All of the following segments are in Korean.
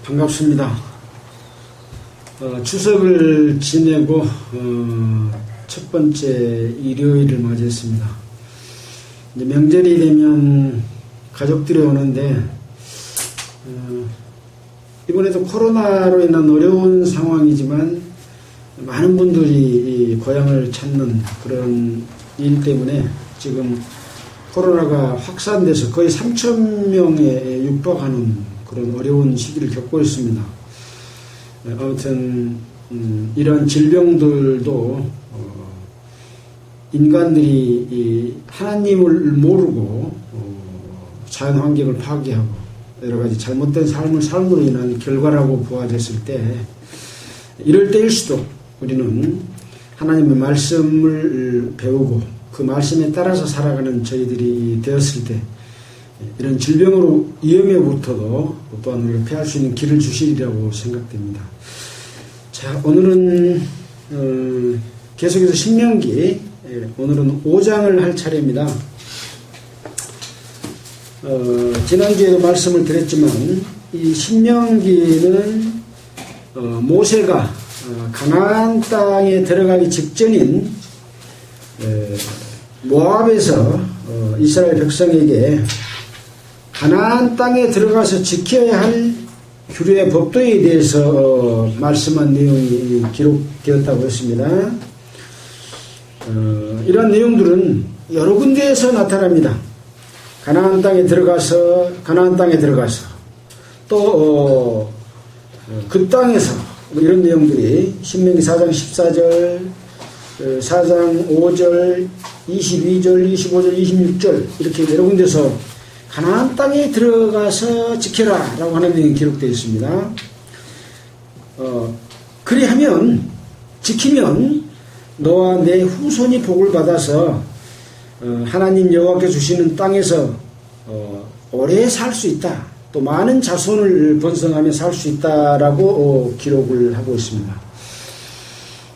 반갑습니다. 추석을 지내고 첫 번째 일요일을 맞이했습니다. 이제 명절이 되면 가족들이 오는데 이번에도 코로나로 인한 어려운 상황이지만 많은 분들이 고향을 찾는 그런 일 때문에 지금 코로나가 확산돼서 거의 3,000명에 육박하는 그런 어려운 시기를 겪고 있습니다. 아무튼 이런 질병들도 인간들이 하나님을 모르고 자연 환경을 파괴하고 여러 가지 잘못된 삶을 삶으로 인한 결과라고 보아졌을 때, 이럴 때일수록 우리는 하나님의 말씀을 배우고 그 말씀에 따라서 살아가는 저희들이 되었을 때 이런 질병으로 위험에부터도 또한 우리가 피할 수 있는 길을 주시리라고 생각됩니다. 자, 오늘은 계속해서 신명기, 오늘은 5장을 할 차례입니다. 지난주에도 말씀을 드렸지만 이 신명기는 모세가 가나안 땅에 들어가기 직전인 모압에서 이스라엘 백성에게 가나안 땅에 들어가서 지켜야 할 규례 법도에 대해서 말씀한 내용이 기록되었다고 했습니다. 이러한 내용들은 여러 군데에서 나타납니다. 가나안 땅에 들어가서 또 그 땅에서 이런 내용들이 신명기 4장 14절, 4장 5절, 22절, 25절, 26절 이렇게 여러 군데서 가나안 땅에 들어가서 지켜라 라고 하는 내용이 기록되어 있습니다. 그리하면 지키면 너와 내 후손이 복을 받아서 하나님 여호와께 주시는 땅에서 오래 살 수 있다. 또 많은 자손을 번성하며 살 수 있다라고 기록을 하고 있습니다.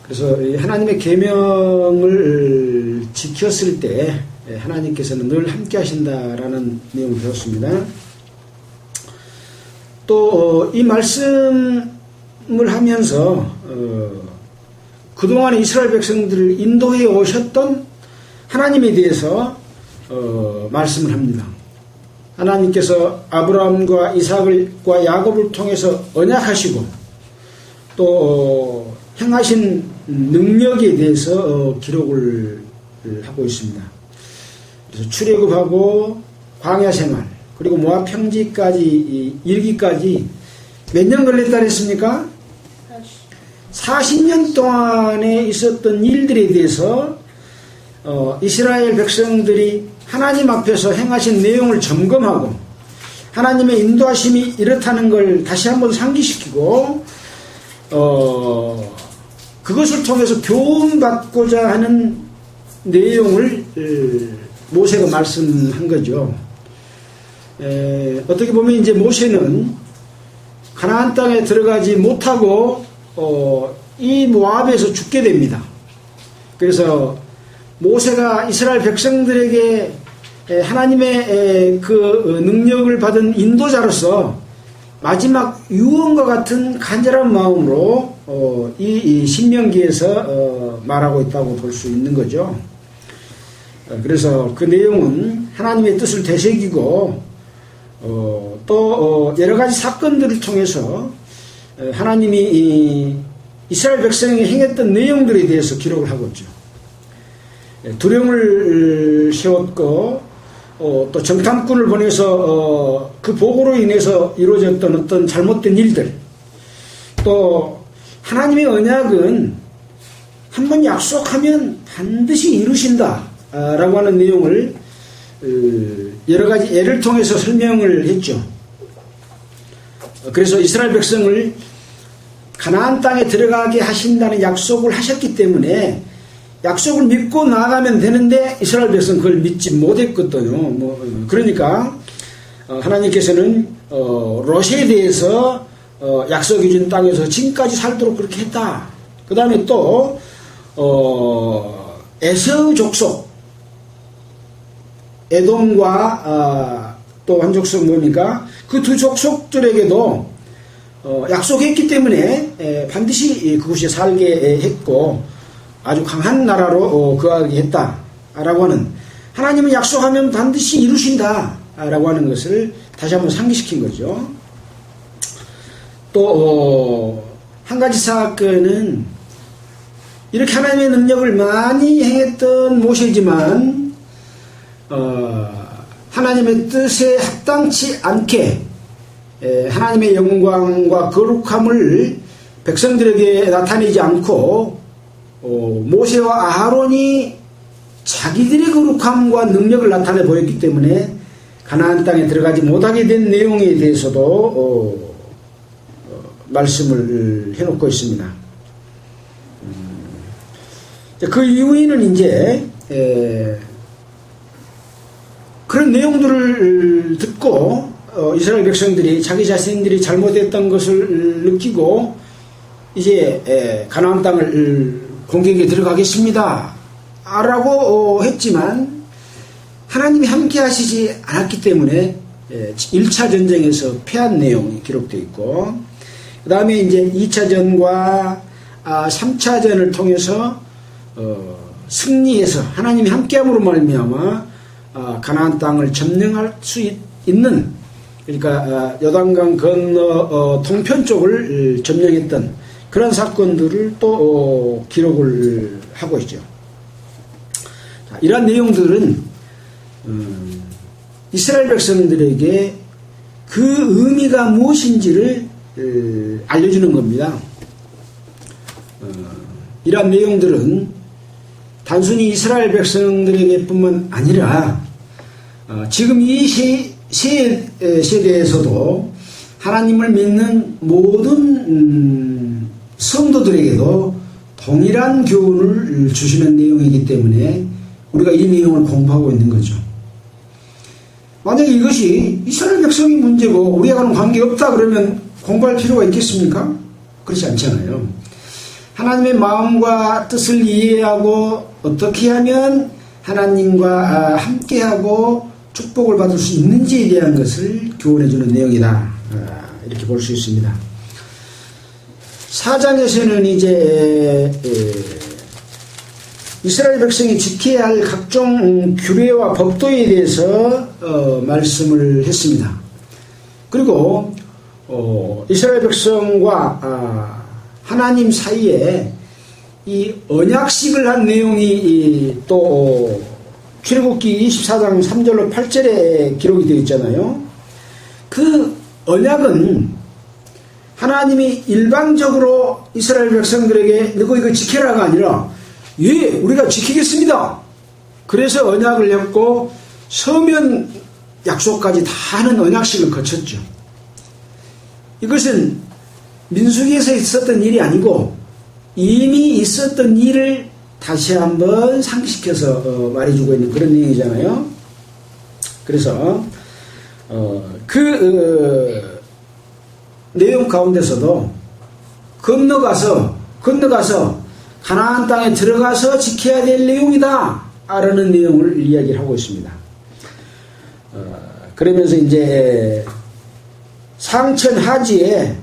그래서 하나님의 계명을 지켰을 때 하나님께서는 늘 함께 하신다라는 내용을 배웠습니다. 또 이 말씀을 하면서 그동안 이스라엘 백성들을 인도해 오셨던 하나님에 대해서 말씀을 합니다. 하나님께서 아브라함과 이삭과 야곱을 통해서 언약하시고 또 행하신 능력에 대해서 기록을 하고 있습니다. 그래서 출애굽하고 광야 생활 그리고 모압 평지까지 이르기까지 몇 년 걸렸다 그랬습니까? 40년 동안에 있었던 일들에 대해서 이스라엘 백성들이 하나님 앞에서 행하신 내용을 점검하고 하나님의 인도하심이 이렇다는 걸 다시 한번 상기시키고 그것을 통해서 교훈받고자 하는 내용을 모세가 말씀한 거죠. 어떻게 보면 이제 모세는 가나안 땅에 들어가지 못하고 이 모압에서 죽게 됩니다. 그래서 모세가 이스라엘 백성들에게 하나님의 그 능력을 받은 인도자로서 마지막 유언과 같은 간절한 마음으로 이 신명기에서 말하고 있다고 볼 수 있는 거죠. 그래서 그 내용은 하나님의 뜻을 되새기고 또 여러 가지 사건들을 통해서 하나님이 이스라엘 백성이 행했던 내용들에 대해서 기록을 하고 있죠. 두령을 세웠고 또 정탐꾼을 보내서 그 보고로 인해서 이루어졌던 어떤 잘못된 일들, 또 하나님의 언약은 한번 약속하면 반드시 이루신다 라고 하는 내용을 여러 가지 예를 통해서 설명을 했죠. 그래서 이스라엘 백성을 가나안 땅에 들어가게 하신다는 약속을 하셨기 때문에 약속을 믿고 나아가면 되는데 이스라엘 백성은 그걸 믿지 못했거든요. 그러니까 하나님께서는 롯에 대해서 약속해 준 땅에서 지금까지 살도록 그렇게 했다. 그 다음에 또 에서의 족속 에돔과 또 한 족속 뭡니까? 그 두 족속들에게도 약속했기 때문에 반드시 그곳에 살게 했고 아주 강한 나라로 거하게 했다라고 하는, 하나님은 약속하면 반드시 이루신다라고 하는 것을 다시 한번 상기시킨 거죠. 또 한 가지 사건은 이렇게 하나님의 능력을 많이 행했던 모세지만 하나님의 뜻에 합당치 않게 하나님의 영광과 거룩함을 백성들에게 나타내지 않고 모세와 아하론이 자기들의 거룩함과 능력을 나타내 보였기 때문에 가나안 땅에 들어가지 못하게 된 내용에 대해서도 말씀을 해놓고 있습니다. 그 이후에는 이제 그런 내용들을 듣고 이스라엘 백성들이 자기 자신들이 잘못했던 것을 느끼고 이제 가나안 땅을 공격에 들어가겠습니다 라고 했지만 하나님이 함께 하시지 않았기 때문에 1차 전쟁에서 패한 내용이 기록되어 있고, 그 다음에 이제 2차전과 3차전을 통해서 승리해서 하나님이 함께함으로 말미암아 가나안 땅을 점령할 수 있는, 그러니까 요단강 건너 동편 쪽을 점령했던 그런 사건들을 또 기록을 하고 있죠. 이러한 내용들은 이스라엘 백성들에게 그 의미가 무엇인지를 알려주는 겁니다. 이러한 내용들은 단순히 이스라엘 백성들에게 뿐만 아니라 지금 이 세대에서도 하나님을 믿는 모든 성도들에게도 동일한 교훈을 주시는 내용이기 때문에 우리가 이 내용을 공부하고 있는 거죠. 만약에 이것이 이스라엘 백성이 문제고 우리하고는 관계없다 그러면 공부할 필요가 있겠습니까? 그렇지 않잖아요. 하나님의 마음과 뜻을 이해하고 어떻게 하면 하나님과 함께하고 축복을 받을 수 있는지에 대한 것을 교훈해주는 내용이다, 이렇게 볼 수 있습니다. 4장에서는 이제 이스라엘 백성이 지켜야 할 각종 규례와 법도에 대해서 말씀을 했습니다. 그리고 이스라엘 백성과 하나님 사이에 이 언약식을 한 내용이 또 출애굽기 24장 3절로 8절에 기록이 되어 있잖아요. 그 언약은 하나님이 일방적으로 이스라엘 백성들에게 너희 이거 지켜라가 아니라 예, 우리가 지키겠습니다. 그래서 언약을 했고 서면 약속까지 다 하는 언약식을 거쳤죠. 이것은 민수기에서 있었던 일이 아니고 이미 있었던 일을 다시 한번 상기시켜서 말해주고 있는 그런 내용이잖아요. 그래서 내용 가운데서도 건너가서 가나안 땅에 들어가서 지켜야 될 내용이다 라는 내용을 이야기를 하고 있습니다. 그러면서 이제 상천 하지에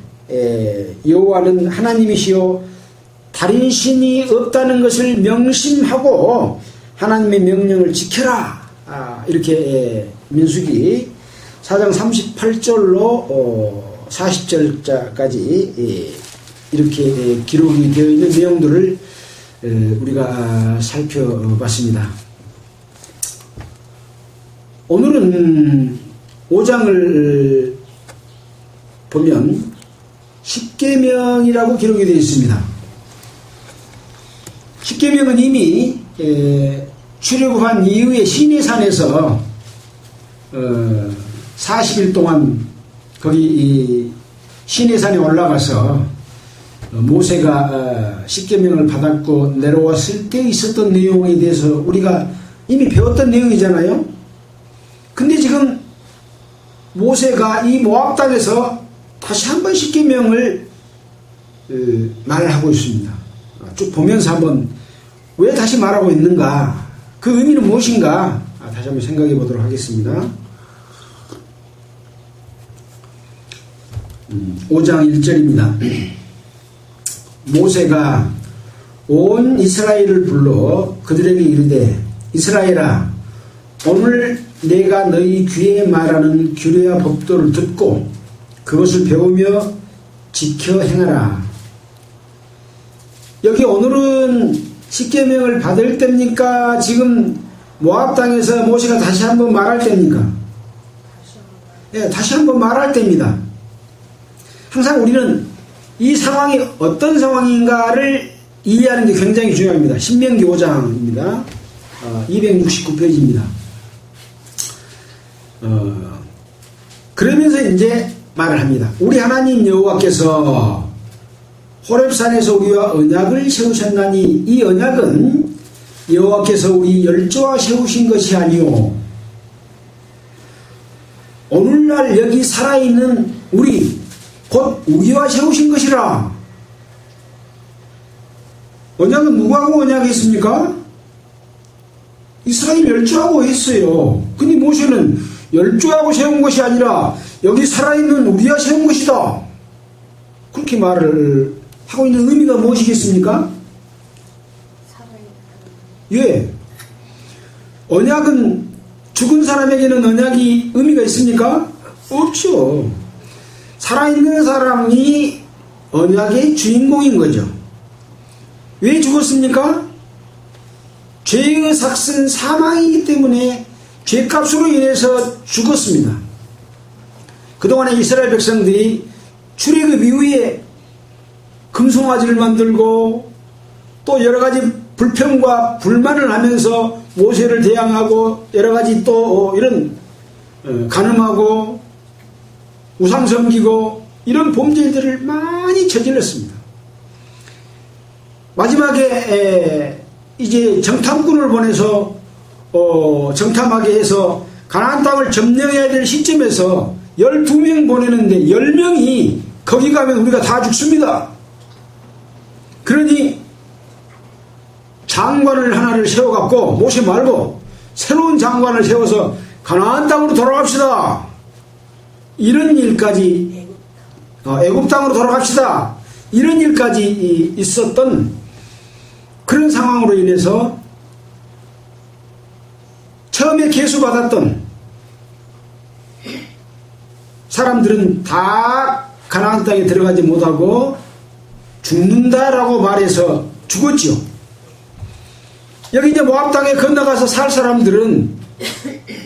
여호와는 하나님이시요 다른 신이 없다는 것을 명심하고 하나님의 명령을 지켜라, 이렇게 민수기 4장 38절로 40절까지 이렇게 기록이 되어 있는 내용들을 우리가 살펴봤습니다. 오늘은 5장을 보면 십계명이라고 기록이 되어 있습니다. 십계명은 이미 출애굽한 이후에 시내산에서 40일 동안 거기 시내산에 올라가서 모세가 십계명을 받았고 내려왔을 때 있었던 내용에 대해서 우리가 이미 배웠던 내용이잖아요. 근데 지금 모세가 이 모압 땅에서 다시 한번 십계명을 말하고 있습니다. 쭉 보면서 한번 왜 다시 말하고 있는가, 그 의미는 무엇인가 다시 한번 생각해 보도록 하겠습니다. 5장 1절입니다. 모세가 온 이스라엘을 불러 그들에게 이르되 이스라엘아 오늘 내가 너희 귀에 말하는 규례와 법도를 듣고 그것을 배우며 지켜 행하라. 여기 오늘은 십계명을 받을 때입니까? 지금 모압 땅에서 모세가 다시 한번 말할 때입니까? 예, 다시 한번 말할 때입니다. 항상 우리는 이 상황이 어떤 상황인가를 이해하는 게 굉장히 중요합니다. 신명기 5장입니다. 269페이지입니다. 그러면서 이제 말을 합니다. 우리 하나님 여호와께서 호렙산에서 우리와 언약을 세우셨나니 이 언약은 여호와께서 우리 열조와 세우신 것이 아니오 오늘날 여기 살아있는 우리 곧 우리와 세우신 것이라. 언약은 누구하고 언약했습니까? 이스라엘 열조하고 했어요. 근데 모세는 열조하고 세운 것이 아니라 여기 살아있는 우리와 세운 것이다. 그렇게 말을 하고 있는 의미가 무엇이겠습니까? 예. 언약은 죽은 사람에게는 언약이 의미가 있습니까? 없죠. 살아있는 사람이 언약의 주인공인 거죠. 왜 죽었습니까? 죄의 삭은 사망이기 때문에 죄값으로 인해서 죽었습니다. 그동안에 이스라엘 백성들이 출애굽 이후에 금송아지를 만들고 또 여러가지 불평과 불만을 하면서 모세를 대항하고 여러가지 또 이런 간음하고 우상 섬기고 이런 범죄들을 많이 저질렀습니다. 마지막에 이제 정탐꾼을 보내서 정탐하게 해서 가나안 땅을 점령해야 될 시점에서 12명 보내는데 10명이 거기 가면 우리가 다 죽습니다. 그러니 장관을 하나를 세워갖고 모세 말고 새로운 장관을 세워서 가나안 땅으로 돌아갑시다. 이런 일까지 애굽 땅으로 돌아갑시다. 이런 일까지 있었던 그런 상황으로 인해서 처음에 계수받았던 사람들은 다 가나안 땅에 들어가지 못하고 죽는다라고 말해서 죽었지요. 여기 이제 모압 땅에 건너가서 살 사람들은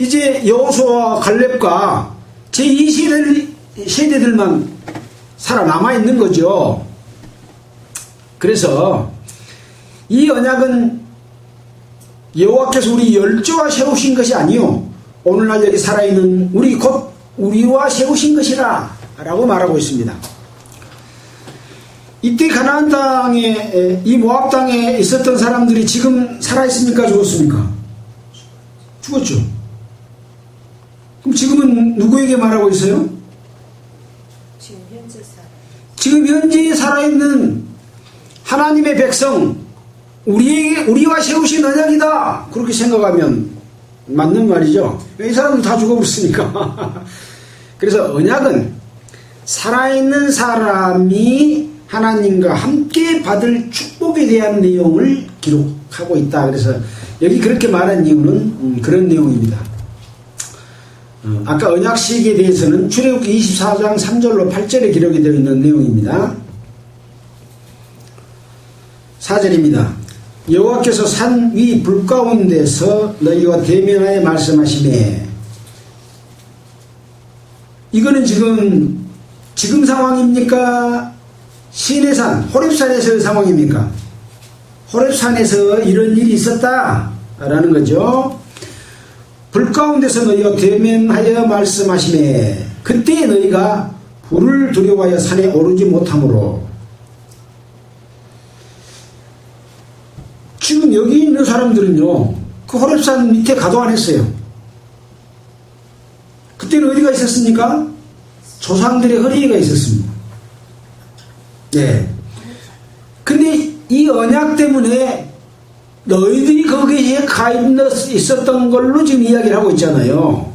이제 여호수아와 갈렙과 제2세대들만 살아남아 있는 거죠. 그래서 이 언약은 여호와께서 우리 열조와 세우신 것이 아니요 오늘날 여기 살아있는 우리 곧 우리와 세우신 것이라 라고 말하고 있습니다. 이때 가나안 땅에 이 모압 땅에 있었던 사람들이 지금 살아있습니까? 죽었습니까? 죽었죠. 그럼 지금은 누구에게 말하고 있어요? 지금 현재 살아있는 하나님의 백성 우리와 세우신 언약이다. 그렇게 생각하면 맞는 말이죠. 이 사람은 다 죽어버렸으니까. 그래서 언약은 살아있는 사람이 하나님과 함께 받을 축복에 대한 내용을 기록하고 있다. 그래서 여기 그렇게 말한 이유는 그런 내용입니다. 아까 언약식에 대해서는 출애굽기 24장 3절로 8절에 기록이 되어 있는 내용입니다. 4절입니다. 여호와께서 산 위 불 가운데서 너희와 대면하여 말씀하시매. 이거는 지금 상황입니까? 시내산 호렙산에서의 상황입니까? 호렙산에서 이런 일이 있었다라는 거죠. 불 가운데서 너희가 대면하여 말씀하시매. 그때 너희가 불을 두려워하여 산에 오르지 못하므로. 지금 여기 있는 사람들은요, 그 호렙산 밑에 가도 안 했어요. 그때는 어디가 있었습니까? 조상들의 허리가 있었습니다. 네. 근데 이 언약 때문에 너희들이 거기에 가 있었던 걸로 지금 이야기를 하고 있잖아요.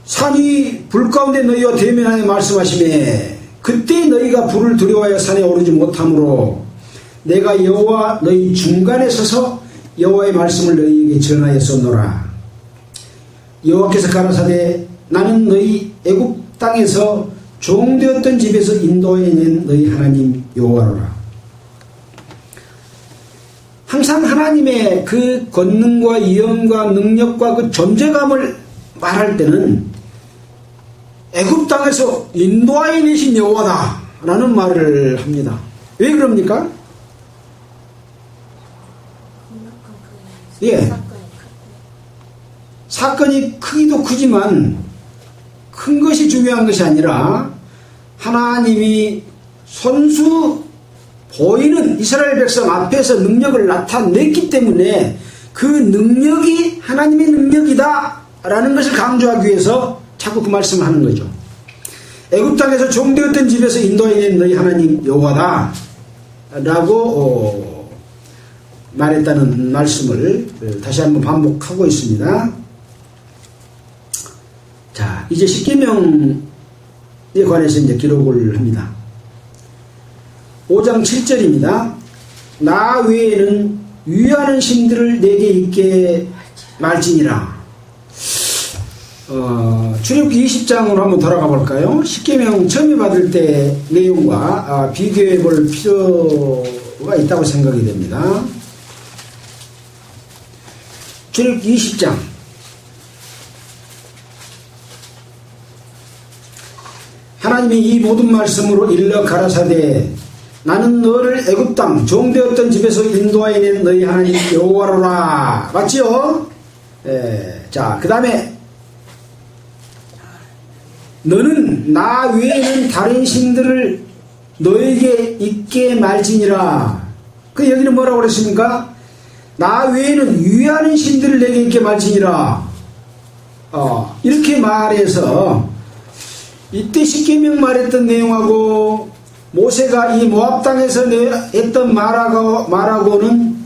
산이 불 가운데 너희와 대면하여 말씀하시매 그때 너희가 불을 두려워하여 산에 오르지 못하므로 내가 여호와 너희 중간에 서서 여호와의 말씀을 너희에게 전하였었노라. 여호와께서 가라사대 나는 너희 애굽 땅에서 종되었던 집에서 인도해낸 너희 하나님 여호와로라. 항상 하나님의 그 권능과 위엄과 능력과 그 존재감을 말할 때는 애굽 땅에서 인도하여 내신 여호와다 라는 말을 합니다. 왜 그럽니까? 예. 사건이 크기도 크지만 큰 것이 중요한 것이 아니라 하나님이 손수 보이는 이스라엘 백성 앞에서 능력을 나타냈기 때문에 그 능력이 하나님의 능력이다 라는 것을 강조하기 위해서 자꾸 그 말씀을 하는 거죠. 애굽 땅에서 종되었던 집에서 인도해낸 너희 하나님 여호와다 라고 말했다는 말씀을 다시 한번 반복하고 있습니다. 자, 이제 십계명에 관해서 이제 기록을 합니다. 5장 7절입니다. 나 외에는 위하는 신들을 내게 있게 말지니라. 출애굽기 20장으로 한번 돌아가 볼까요? 십계명 처음에 받을 때 내용과 비교해 볼 필요가 있다고 생각이 됩니다. 출애굽기 20장 하나님이 이 모든 말씀으로 일러 가라사대 나는 너를 애굽 땅 종되었던 집에서 인도하여 낸 너희 하나님 여호와로라. 맞지요? 자, 그 다음에 너는 나 외에는 다른 신들을 너에게 있게 말지니라. 그 여기는 뭐라고 그랬습니까? 나 외에는 위하는 신들을 내게 있게 말지니라. 이렇게 말해서 이때 십계명 말했던 내용하고 모세가 이 모압 땅에서 했던 말하고는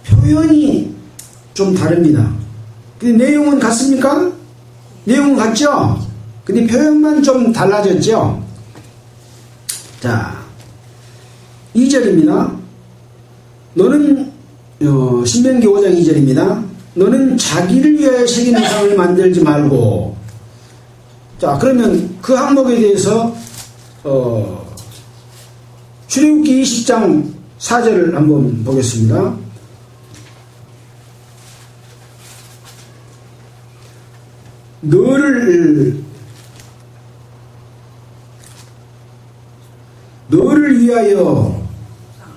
표현이 좀 다릅니다. 근데 내용은 같습니까? 내용은 같죠? 근데 표현만 좀 달라졌죠? 자, 2절입니다. 너는 신명기 5장 2절입니다. 너는 자기를 위하여 새긴 우상을 만들지 말고. 자, 그러면 그 항목에 대해서 출애굽기 20장 4절을 한번 보겠습니다. 너를 위하여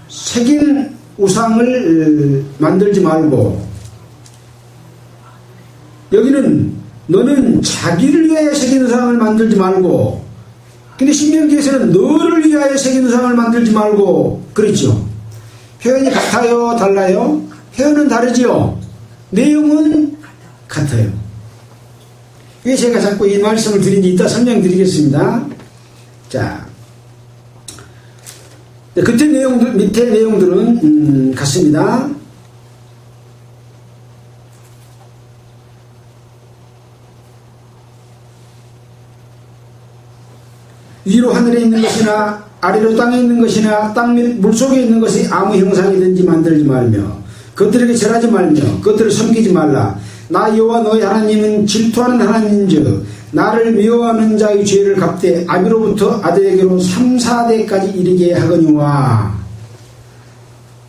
새긴 우상을 만들지 말고, 여기는 너는 자기를 위하여 새긴 우상을 만들지 말고, 근데 신명기에서는 너를 위하여 새긴 우상을 만들지 말고 그랬죠. 표현이 같아요? 달라요? 표현은 다르죠. 내용은 같아요. 왜 제가 자꾸 이 말씀을 드린지 이따 설명드리겠습니다. 자, 그때 내용들, 밑에 내용들은 같습니다. 위로 하늘에 있는 것이나 아래로 땅에 있는 것이나 땅 및 물속에 있는 것이 아무 형상이든지 만들지 말며 그것들에게 절하지 말며 그것들을 섬기지 말라. 나 여호와 너희 하나님은 질투하는 하나님인즉 나를 미워하는 자의 죄를 갚되 아비로부터 아들에게로 3, 4대까지 이르게 하거니와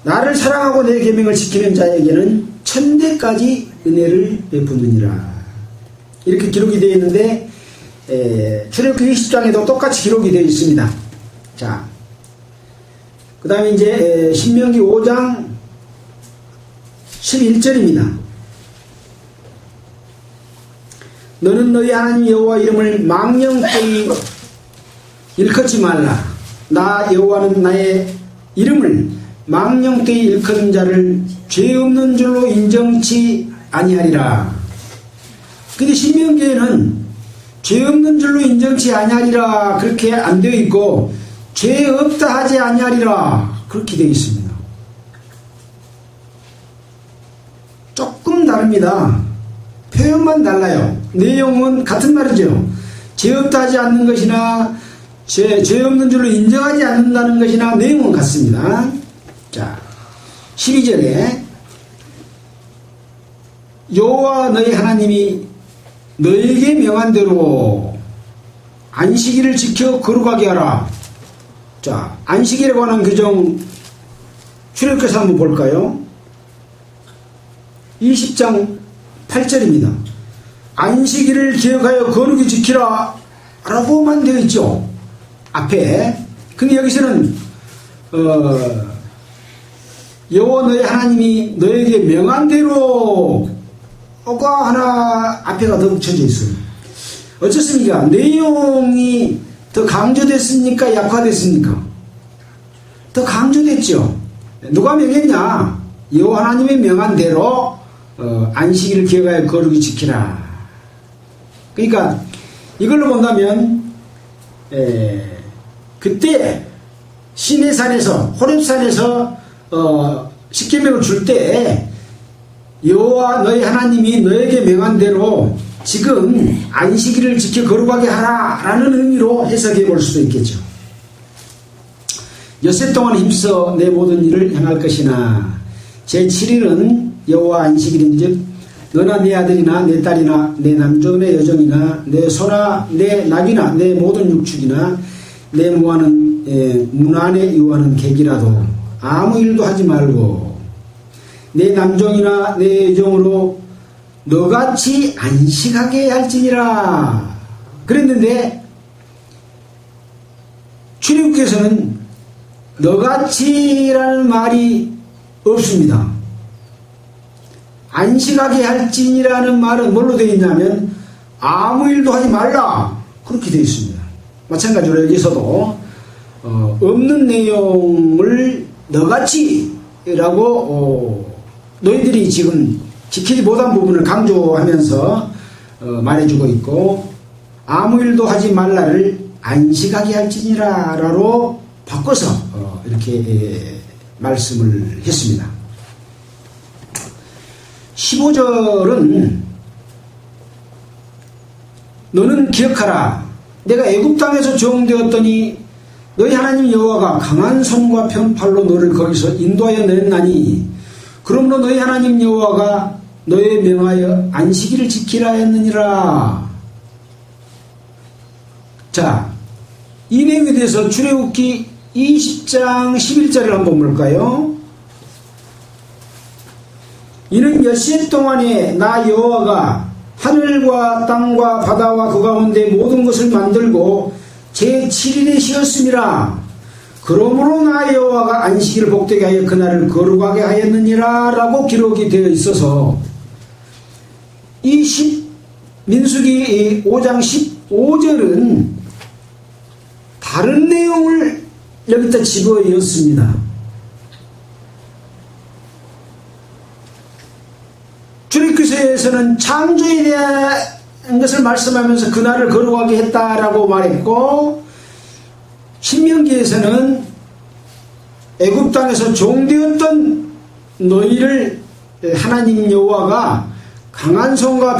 나를 사랑하고 내 계명을 지키는 자에게는 1000대까지 은혜를 베푸느니라. 이렇게 기록이 되어 있는데 출애굽기 20장에도 똑같이 기록이 되어 있습니다. 자, 그 다음에 이제 신명기 5장 11절입니다. 너는 너희 하나님 여호와 이름을 망령되이 일컫지 말라. 나 여호와는 나의 이름을 망령되이 일컫는 자를 죄 없는 줄로 인정치 아니하리라. 근데 신명기에는 죄 없는 줄로 인정치 아니하리라 그렇게 안 되어 있고 죄 없다 하지 아니하리라 그렇게 되어 있습니다. 조금 다릅니다. 표현만 달라요. 내용은 같은 말이죠. 죄 없다 하지 않는 것이나 죄 없는 줄로 인정하지 않는다는 것이나 내용은 같습니다. 자, 12절에 여호와 너희 하나님이 너에게 명한 대로 안식일을 지켜 거룩하게 하라. 자, 안식일에 관한 규정 출애굽기서 한번 볼까요? 20장 8절입니다. 안식일을 기억하여 거룩히 지키라 라고만 되어 있죠. 앞에. 근데 여기서는 여호와 너희 하나님이 너에게 명한 대로 가 하나 앞에가 더 붙여져 있어요. 어떻습니까? 내용이 더 강조됐습니까? 약화됐습니까? 더 강조됐죠. 누가 명했냐? 여호와 하나님의 명한 대로 안식일을 기억하여 거룩히 지키라. 그러니까 이걸로 본다면 그때 시내산에서 호렙산에서 십계명을 줄 때 여호와 너희 하나님이 너에게 명한 대로 지금 안식일을 지켜 거룩하게 하라라는 의미로 해석해 볼 수도 있겠죠. 엿새 동안 힘써 내 모든 일을 행할 것이나 제7일은 여호와 안식일인즉 너나 네 아들이나 내 딸이나 내 남종 내 여종이나 내 소나 내 낙이나 내 모든 육축이나 내 문안에 유하는 객이라도 아무 일도 하지 말고 내 남종이나 내 여종으로 너같이 안식하게 할지니라 그랬는데 출애굽기에서는 너같이라는 말이 없습니다. 안식하게 할지니라는 말은 뭘로 되어 있냐면 아무 일도 하지 말라 그렇게 되어 있습니다. 마찬가지로 여기서도 없는 내용을 너같이라고 너희들이 지금 지키지 못한 부분을 강조하면서 말해주고 있고 아무 일도 하지 말라를 안식하게 할지니라 라로 바꿔서 이렇게 말씀을 했습니다. 15절은 너는 기억하라. 내가 애굽 땅에서 종되었더니 너희 하나님 여호와가 강한 손과 편팔로 너를 거기서 인도하여 냈나니 그러므로 너희 하나님 여호와가 너에 명하여 안식일을 지키라 했느니라. 자, 이 내용에 대해서 출애굽기 20장 11절을 한번 볼까요? 이는 엿새 동안에 나 여호와가 하늘과 땅과 바다와 그 가운데 모든 것을 만들고 제7일에 쉬었음이라. 그러므로 나 여호와가 안식일을 복되게 하여 그날을 거룩하게 하였느니라 라고 기록이 되어 있어서 이 민수기 5장 15절은 다른 내용을 여기다 집어넣었습니다. 출애굽기서에서는 창조에 대한 것을 말씀하면서 그날을 거룩하게 했다라고 말했고 신명기에서는 애굽 땅에서 종되었던 너희를 하나님 여호와가 강한 손과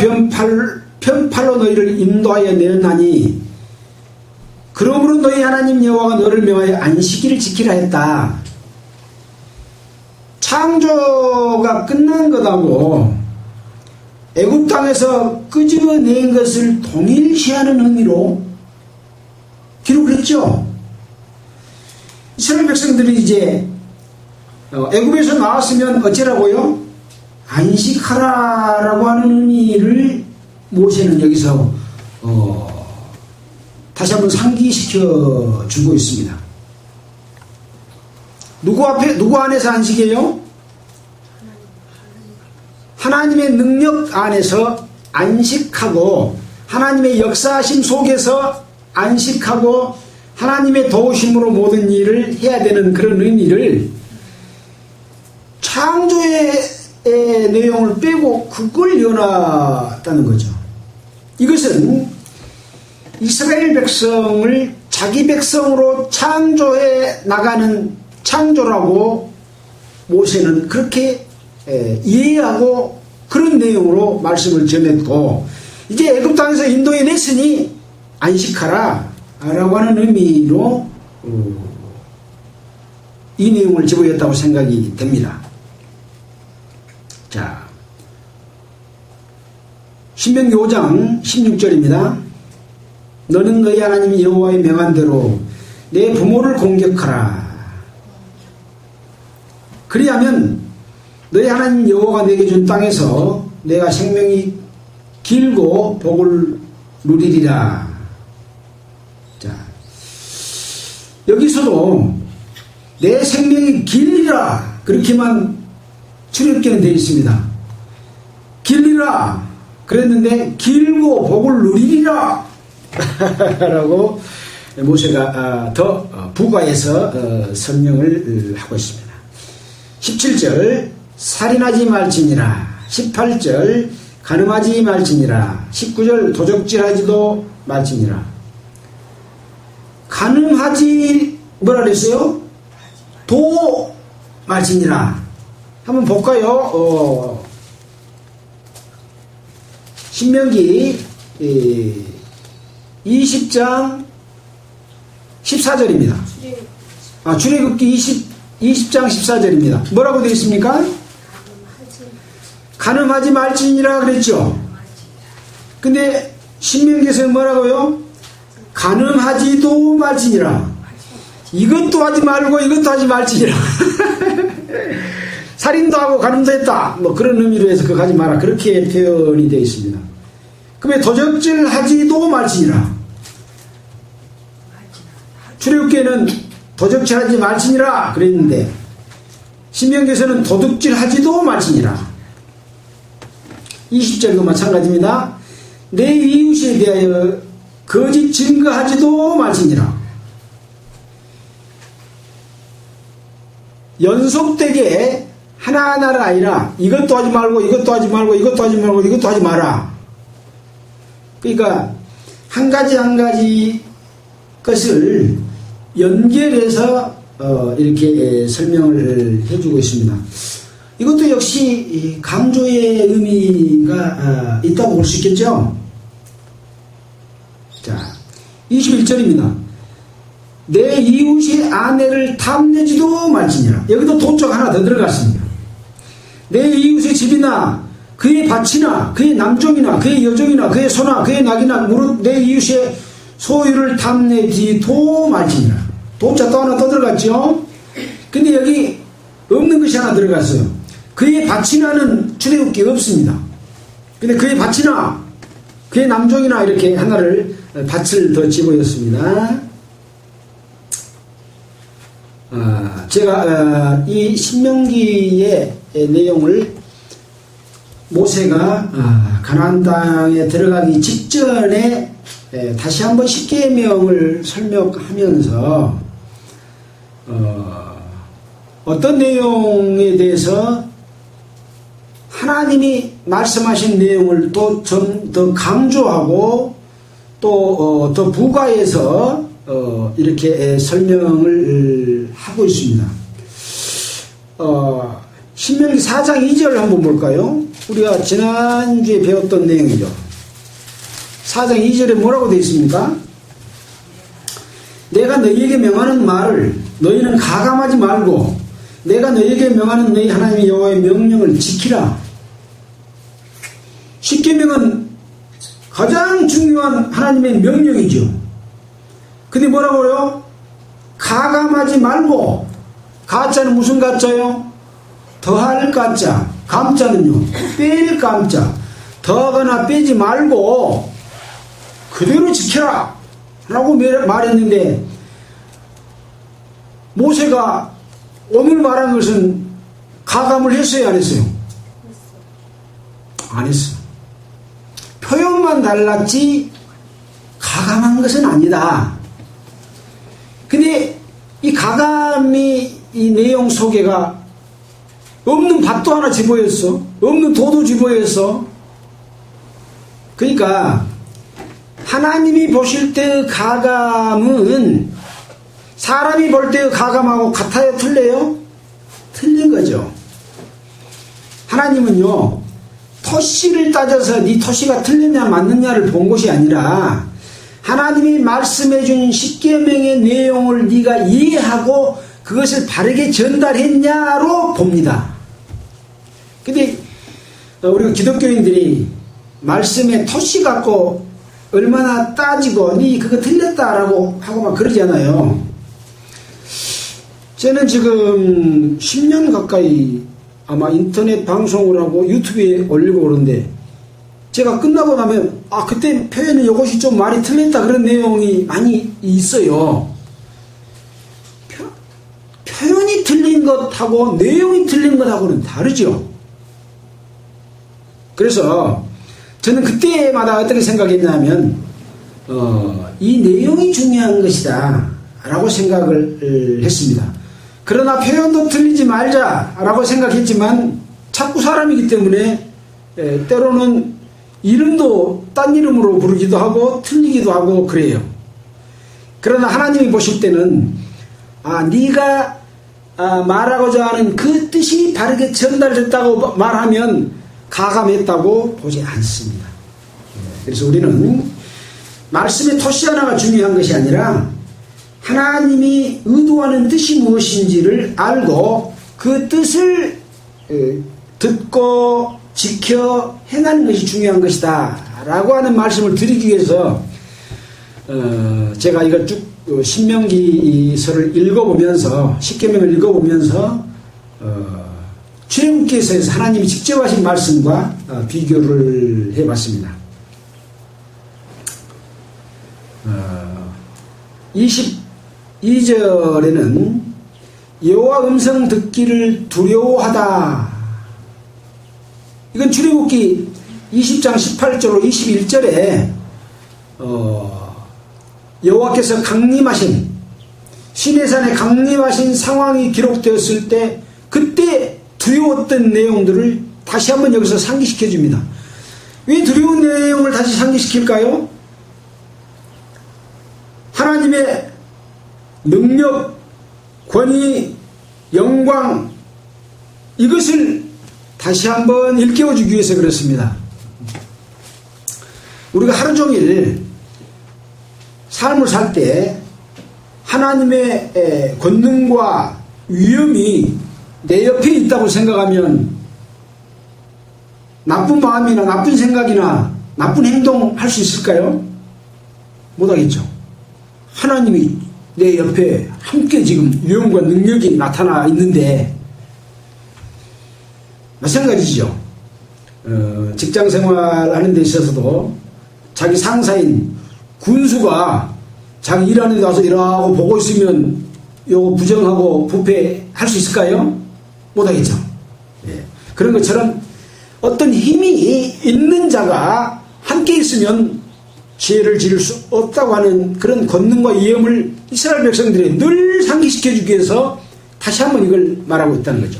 편팔로 너희를 인도하여 내었나니 그러므로 너희 하나님 여호와가 너를 명하여 안식일을 지키라 했다. 창조가 끝난 것하고 애굽 땅에서 끄집어낸 것을 동일시하는 의미로 기록을 했죠. 이스라엘 백성들이 이제 애굽에서 나왔으면 어쩌라고요? 안식하라라고 하는 의미를 모세는 여기서 다시 한번 상기시켜 주고 있습니다. 누구 안에서 안식이에요? 하나님의 능력 안에서 안식하고 하나님의 역사하심 속에서 안식하고 하나님의 도우심으로 모든 일을 해야 되는 그런 의미를 창조의 내용을 빼고 그걸 연하다는 거죠. 이것은 이스라엘 백성을 자기 백성으로 창조해 나가는 창조라고 모세는 그렇게 이해하고 그런 내용으로 말씀을 전했고, 이제 애굽 땅에서 인도해 냈으니 안식하라 라고 하는 의미로 이 내용을 집어였다고 생각이 됩니다. 자, 신명기 5장 16절입니다. 너는 너희 하나님 여호와의 명한 대로 내 부모를 공격하라. 그리하면 너희 하나님 여호와가 내게 준 땅에서 내가 생명이 길고 복을 누리리라. 자, 여기서도 내 생명이 길리라 그렇게만 출애굽기는 되어 있습니다. 길리라 그랬는데 길고 복을 누리리라 라고 모세가 더 부가해서 설명을 하고 있습니다. 17절 살인하지 말지니라. 18절 간음하지 말지니라. 19절 도적질하지도 말지니라. 간음하지 뭐라 그랬어요? 도 말지니라. 한번 볼까요? 신명기 20장 14절입니다. 출애굽기 20장 14절입니다. 뭐라고 되어 있습니까? 간음하지 말지니라 그랬죠. 근데 신명기에서는 뭐라고요? 간음하지도 말지니라. 이것도 하지 말고 이것도 하지 말지니라. 살인도 하고 간음도 했다. 뭐 그런 의미로 해서 그거 하지 마라. 그렇게 표현이 되어 있습니다. 그러면 도적질 하지도 말지니라. 출애굽기에는 도적질 하지 말지니라 그랬는데 신명기에서는 도둑질 하지도 말지니라. 20절도 마찬가지입니다. 내 이웃에 대하여 거짓 증거하지도 말지니라. 연속되게 하나하나가 아니라 이것도 하지 말고 이것도 하지 말고 이것도 하지 말고 이것도 하지 마라. 그러니까 한 가지 한 가지 것을 연결해서 이렇게 설명을 해주고 있습니다. 이것도 역시 강조의 의미가 있다고 볼 수 있겠죠. 자, 21절입니다. 내 이웃의 아내를 탐내지도 말지니라. 여기도 도적 하나 더 들어갔습니다. 내 이웃의 집이나 그의 밭이나 그의 남종이나 그의 여종이나 그의 소나 그의 낙이나 무릇 내 이웃의 소유를 탐내지도 말지니라. 도자 또 하나 또 들어갔죠. 근데 여기 없는 것이 하나 들어갔어요. 그의 밭이나는 출애굽기 없습니다. 근데 그의 밭이나 그의 남종이나 이렇게 하나를 밭을 더 집어였습니다. 제가 이 신명기의 내용을 모세가 가나안 땅에 들어가기 직전에 다시 한번 십계명을 설명하면서 어떤 내용에 대해서 하나님이 말씀하신 내용을 또 좀 더 강조하고 또 더 부가해서 이렇게 설명을 하고 있습니다. 신명기 4장 2절 한번 볼까요? 우리가 지난주에 배웠던 내용이죠. 4장 2절에 뭐라고 되어 있습니까? 내가 너희에게 명하는 말을 너희는 가감하지 말고 내가 너희에게 명하는 너희 하나님 여호와의 명령을 지키라. 십계명은 가장 중요한 하나님의 명령이죠. 근데 뭐라고 그래요? 가감하지 말고. 가짜는 무슨 가짜요? 더할 가짜. 감자는요, 뺄 감자. 더하거나 빼지 말고 그대로 지켜라 라고 말했는데 모세가 오늘 말한 것은 가감을 했어요, 안 했어요? 안 했어. 표현만 달랐지 가감한 것은 아니다. 근데 이 가감이 이 내용 소개가 없는 밭도 하나 집어였어. 없는 도도 집어였어. 그러니까 하나님이 보실 때의 가감은 사람이 볼 때의 가감하고 같아요? 틀려요? 틀린 거죠. 하나님은요, 토시를 따져서 네 토시가 틀렸냐 맞느냐를 본 것이 아니라 하나님이 말씀해 준 십계명의 내용을 네가 이해하고 그것을 바르게 전달했냐로 봅니다. 근데 우리가 기독교인들이 말씀에 토시 갖고 얼마나 따지고 네 그거 틀렸다라고 하고 막 그러잖아요. 저는 지금 10년 가까이 아마 인터넷 방송을 하고 유튜브에 올리고 그러는데 제가 끝나고 나면 그때 표현은 이것이 좀 말이 틀렸다 그런 내용이 많이 있어요. 표현이 틀린 것하고 내용이 틀린 것하고는 다르죠. 그래서 저는 그때마다 어떻게 생각했냐면 이 내용이 중요한 것이다 라고 생각을 했습니다. 그러나 표현도 틀리지 말자 라고 생각했지만 자꾸 사람이기 때문에 때로는 이름도 딴 이름으로 부르기도 하고 틀리기도 하고 그래요. 그러나 하나님이 보실 때는 네가 말하고자 하는 그 뜻이 바르게 전달됐다고 말하면 가감했다고 보지 않습니다. 그래서 우리는 말씀의 토시 하나가 중요한 것이 아니라 하나님이 의도하는 뜻이 무엇인지를 알고 그 뜻을 듣고 지켜 해나는 것이 중요한 것이다 라고 하는 말씀을 드리기 위해서 제가 이걸 쭉 신명기서를 읽어보면서 십계명을 읽어보면서 출애굽기에서 하나님이 직접 하신 말씀과 비교를 해봤습니다. 22절에는 여호와 음성 듣기를 두려워하다. 이건 출애굽기 20장 18절로 21절에 여호와께서 강림하신 시내산에 강림하신 상황이 기록되었을 때 그때 두려웠던 내용들을 다시 한번 여기서 상기시켜 줍니다. 왜 두려운 내용을 다시 상기시킬까요? 하나님의 능력, 권위, 영광 이것을 다시 한번 일깨워주기 위해서 그렇습니다. 우리가 하루 종일 삶을 살 때 하나님의 권능과 위엄이 내 옆에 있다고 생각하면 나쁜 마음이나 나쁜 생각이나 나쁜 행동 할 수 있을까요? 못하겠죠. 하나님이 내 옆에 함께 지금 위엄과 능력이 나타나 있는데 마찬가지죠. 직장 생활하는 데 있어서도 자기 상사인 군수가 자기 일하는 데 와서 일하고 보고 있으면 요거 부정하고 부패할 수 있을까요? 못하겠죠. 예. 그런 것처럼 어떤 힘이 있는 자가 함께 있으면 죄를 지을 수 없다고 하는 그런 권능과 위엄을 이스라엘 백성들이 늘 상기시켜주기 위해서 다시 한번 이걸 말하고 있다는 거죠.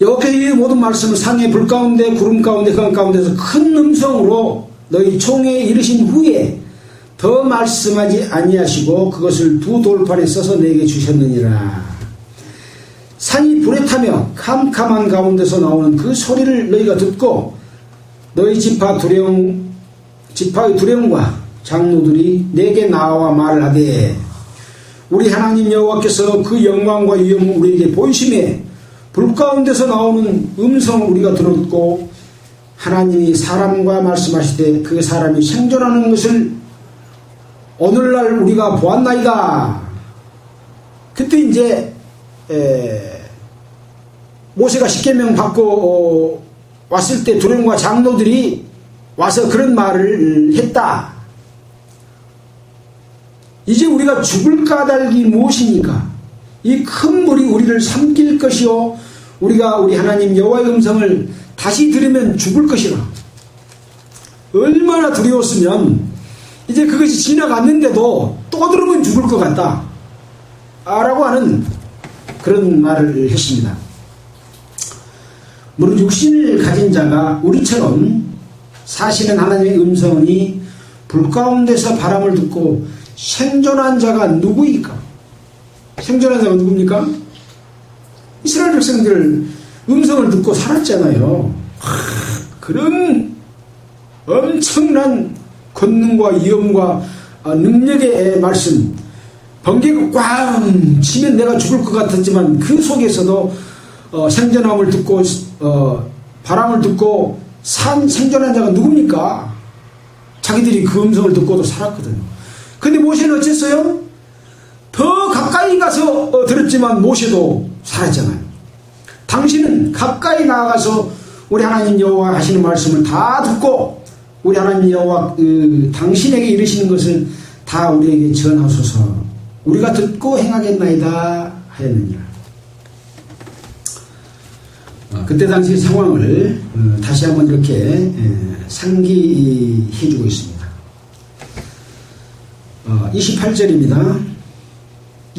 여호와께서의 모든 말씀을 상의 불 가운데 구름 가운데 흑암 가운데서 큰 음성으로 너희 총회에 이르신 후에 더 말씀하지 아니하시고 그것을 두 돌판에 써서 내게 주셨느니라. 산이 불에 타며 캄캄한 가운데서 나오는 그 소리를 너희가 듣고 너희 지파의 두려움과 장로들이 내게 나와 말을 하되 우리 하나님 여호와께서 그 영광과 위엄을 우리에게 보이심에 불 가운데서 나오는 음성을 우리가 들었고 하나님이 사람과 말씀하시되 그 사람이 생존하는 것을 오늘날 우리가 보았나이다. 그때 이제 모세가 십계명 받고 왔을 때 두려움과 장로들이 와서 그런 말을 했다. 이제 우리가 죽을 까닭이 무엇이니까 이 큰 물이 우리를 삼킬 것이요 우리가 우리 하나님 여호와의 음성을 다시 들으면 죽을 것이라. 얼마나 두려웠으면 이제 그것이 지나갔는데도 또 들으면 죽을 것 같다 라고 하는 그런 말을 했습니다. 무릇 육신을 가진 자가 우리처럼 사실은 하나님의 음성이 불 가운데서 바람을 듣고 생존한 자가 누구이까? 생존한 자가 누굽니까? 이스라엘 백성들 음성을 듣고 살았잖아요. 그런 엄청난 권능과 위엄과 능력의 말씀, 번개가 꽝 치면 내가 죽을 것 같았지만 그 속에서도 생존함을 듣고 바람을 듣고 생존한 자가 누굽니까? 자기들이 그 음성을 듣고도 살았거든요. 근데 모세는 어쨌어요? 더 가까이 가서 들었지만 모세도 살았잖아요. 당신은 가까이 나아가서 우리 하나님 여호와 하시는 말씀을 다 듣고 우리 하나님 여호와 당신에게 이르시는 것을 다 우리에게 전하소서. 우리가 듣고 행하겠나이다 하였느니라. 그때 당시 상황을 다시 한번 이렇게 상기해 주고 있습니다. 28절입니다.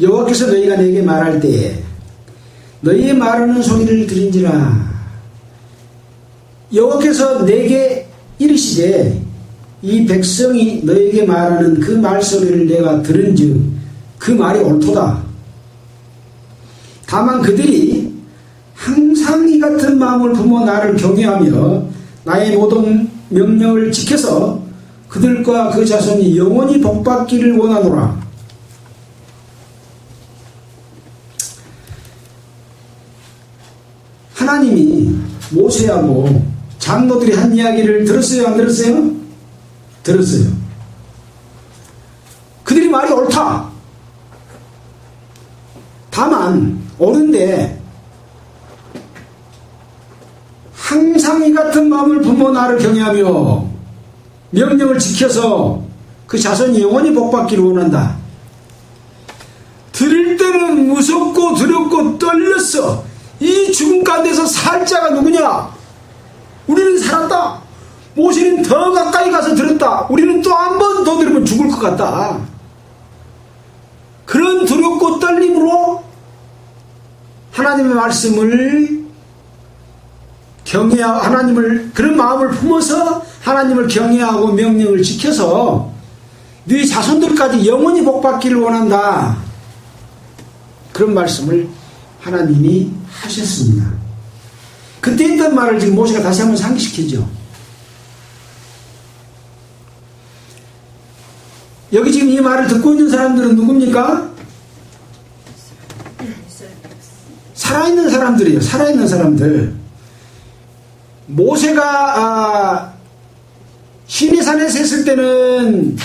여호와께서 너희가 내게 말할 때에 너희의 말하는 소리를 들은지라. 여호와께서 내게 이르시되 이 백성이 너에게 말하는 그 말소리를 내가 들은즉 그 말이 옳도다. 다만 그들이 항상 이 같은 마음을 품어 나를 경외하며 나의 모든 명령을 지켜서 그들과 그 자손이 영원히 복받기를 원하노라. 하나님이 모세하고 장로들이 한 이야기를 들었어요? 안 들었어요? 들었어요. 그들이 말이 옳다. 다만 옳은데 항상 이 같은 마음을 품어 나를 경외하며 명령을 지켜서 그 자손이 영원히 복받기를 원한다. 들을 때는 무섭고 두렵고 떨렸어. 이 죽음 가운데서 살 자가 누구냐? 우리는 살았다. 모세는 더 가까이 가서 들었다. 우리는 또 한 번 더 들으면 죽을 것 같다. 그런 두렵고 떨림으로 하나님의 말씀을 하나님을 그런 마음을 품어서 하나님을 경외하고 명령을 지켜서 네 자손들까지 영원히 복받기를 원한다. 그런 말씀을 하나님이 하셨습니다. 그때 했던 말을 지금 모세가 다시 한번 상기시키죠. 여기 지금 이 말을 듣고 있는 사람들은 누굽니까? 살아있는 사람들이에요. 살아있는 사람들. 모세가 시내산에서 했을 때는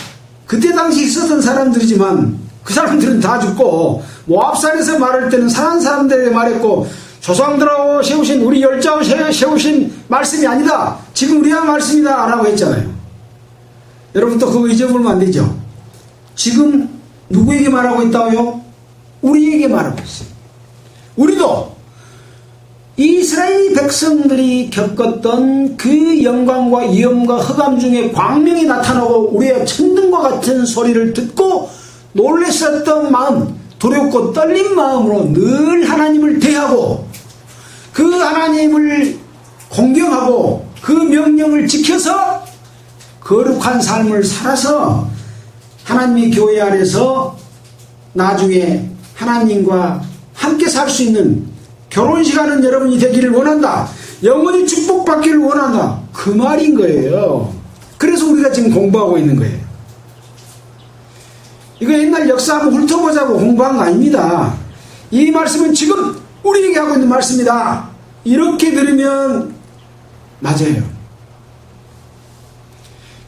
그때 당시 있었던 사람들이지만 그 사람들은 다 죽고, 모압산에서 말할 때는 살아난 사람들에게 말했고, 조상들하고 세우신 우리 열자하고 세우신 말씀이 아니다. 지금 우리가 말씀이다 라고 했잖아요. 여러분 또 그거 잊어버리면 안 되죠. 지금 누구에게 말하고 있다고요? 우리에게 말하고 있어요. 우리도 이스라엘 백성들이 겪었던 그 영광과 위엄과 흑암 중에 광명이 나타나고 우리의 천둥과 같은 소리를 듣고 놀랐었던 마음, 두렵고 떨린 마음으로 늘 하나님을 대하고 그 하나님을 공경하고 그 명령을 지켜서 거룩한 삶을 살아서 하나님의 교회 안에서 나중에 하나님과 함께 살 수 있는 결혼식하는 여러분이 되기를 원한다. 영원히 축복받기를 원한다. 그 말인 거예요. 그래서 우리가 지금 공부하고 있는 거예요. 이거 옛날 역사 한번 훑어보자고 공부한 거 아닙니다. 이 말씀은 지금 우리에게 하고 있는 말씀이다. 이렇게 들으면 맞아요.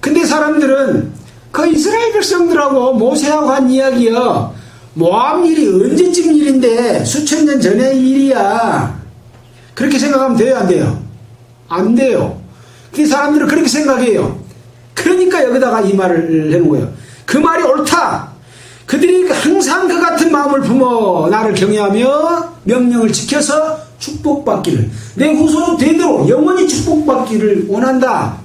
근데 사람들은 그 이스라엘 백성들하고 모세하고 한 이야기요. 모압 일이 언제쯤 일인데 수천 년 전의 일이야. 그렇게 생각하면 돼요, 안 돼요? 안 돼요. 근데 사람들은 그렇게 생각해요. 그러니까 여기다가 이 말을 해놓은 거예요. 그 말이 옳다. 그들이 항상 그 같은 마음을 품어 나를 경외하며 명령을 지켜서 축복받기를, 내 후손 되도록 영원히 축복받기를 원한다.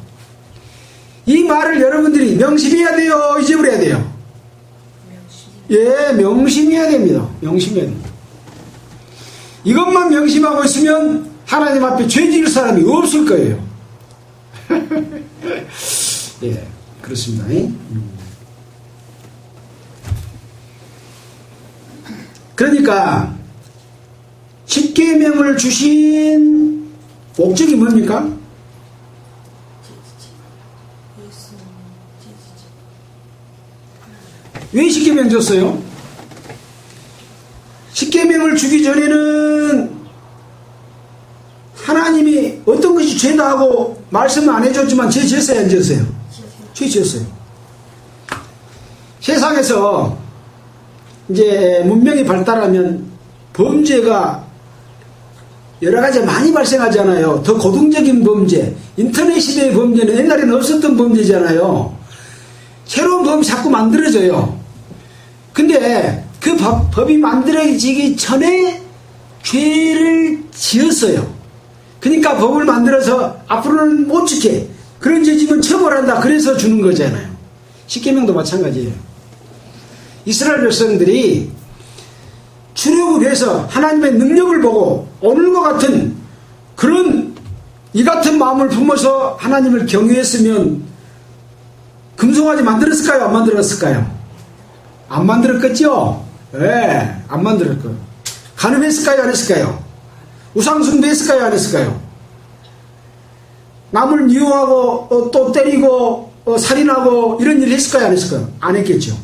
이 말을 여러분들이 명심해야 돼요? 잊어버려야 돼요? 예, 명심해야 됩니다. 명심해야 됩니다. 이것만 명심하고 있으면 하나님 앞에 죄 지을 사람이 없을 거예요. 예, 그렇습니다. 그러니까 십계명을 주신 목적이 뭡니까? 왜 십계명 줬어요? 십계명을 주기 전에는 하나님이 어떤 것이 죄다 하고 말씀 안 해줬지만 죄 지었어요, 안 지었어요? 죄 지었어요. 세상에서 이제 문명이 발달하면 범죄가 여러 가지 많이 발생하잖아요. 더 고등적인 범죄, 인터넷 시대의 범죄는 옛날에는 없었던 범죄잖아요. 새로운 법이 자꾸 만들어져요. 근데 그 법이 만들어지기 전에 죄를 지었어요. 그러니까 법을 만들어서 앞으로는 못 지게, 그런 죄 지면 처벌한다, 그래서 주는 거잖아요. 십계명도 마찬가지예요. 이스라엘 백성들이 출애굽해서 하나님의 능력을 보고 오늘과 같은 그런 이 같은 마음을 품어서 하나님을 경외했으면 금송아지 만들었을까요? 안 만들었을까요? 안 만들었겠죠? 네, 안 만들었고요. 간음했을까요? 안 했을까요? 우상숭배했을까요? 안 했을까요? 남을 미워하고 또 때리고 살인하고 이런 일을 했을까요? 안 했을까요? 안 했겠죠.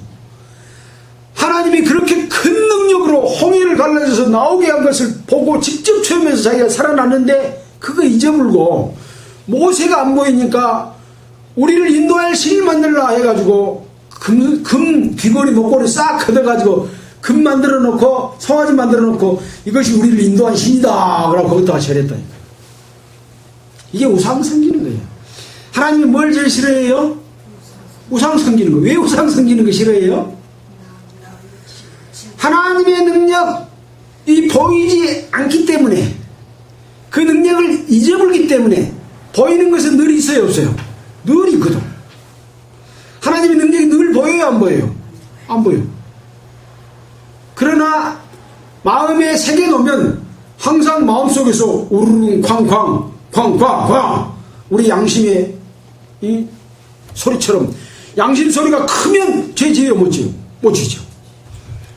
하나님이 그렇게 큰 능력으로 홍해를 갈라져서 나오게 한 것을 보고 직접 체험해서 자기가 살아났는데 그거 잊어버리고 모세가 안 보이니까 우리를 인도할 신을 만들라 해가지고 금 귀걸이 목걸이 싹 걷어가지고 금 만들어 놓고 송아지 만들어 놓고 이것이 우리를 인도한 신이다 그러고 거기다가 절했다니까. 이게 우상 섬기는 거예요. 하나님이 뭘 제일 싫어해요? 우상 섬기는 거. 왜 우상 섬기는 거 싫어해요? 하나님의 능력이 보이지 않기 때문에, 그 능력을 잊어버리기 때문에, 보이는 것은 늘 있어요, 없어요? 늘 있거든. 하나님의 능력이 늘 보여요, 안 보여요? 안 보여요. 그러나 마음에 새겨놓으면 항상 마음속에서 우르릉 쾅쾅 쾅쾅쾅 우리 양심의 이 소리처럼, 양심 소리가 크면 죄 지어요, 못 지어요? 못 지죠.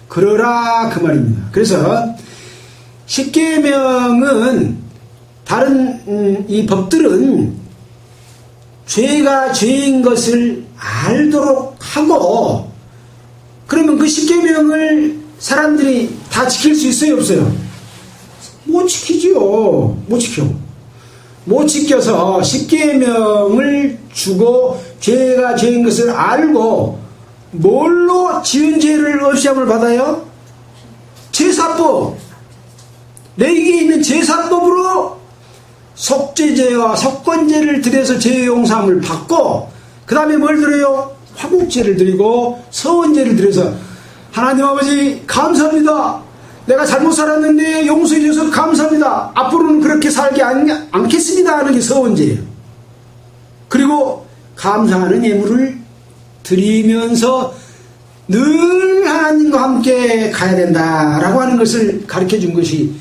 그러라 그 말입니다. 그래서 십계명은 다른 이 법들은 죄가 죄인 것을 알도록 하고, 그러면 그 십계명을 사람들이 다 지킬 수 있어요, 없어요? 못 지키지요. 못 지켜. 못 지켜서 십계명을 주고 죄가 죄인 것을 알고 뭘로 지은 죄를 없이함을 받아요? 제사법. 레위기에 있는 제사법으로 속죄제와 속건제를 드려서 죄 용서함을 받고, 그 다음에 뭘 드려요? 화목제를 드리고 서원제를 드려서 하나님 아버지 감사합니다. 내가 잘못 살았는데 용서해 주셔서 감사합니다. 앞으로는 그렇게 살지 않겠습니다 하는 게 서원제예요. 그리고 감사하는 예물을 드리면서 늘 하나님과 함께 가야 된다라고 하는 것을 가르쳐 준 것이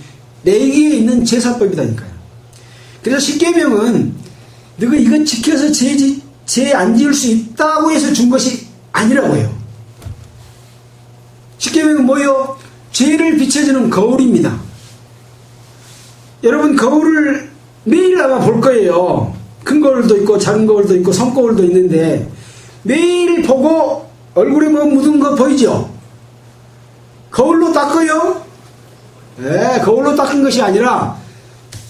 레위기에 있는 제사법이다니까요. 그래서 십계명은 너가 이거 지켜서 죄 안 지을 수 있다고 해서 준 것이 아니라고 해요. 십계명은 뭐예요? 죄를 비춰주는 거울입니다. 여러분 거울을 매일 아마 볼 거예요. 큰 거울도 있고 작은 거울도 있고 손거울도 있는데 매일 보고 얼굴에 뭐 묻은 거 보이죠? 거울로 닦아요? 네, 거울로 닦은 것이 아니라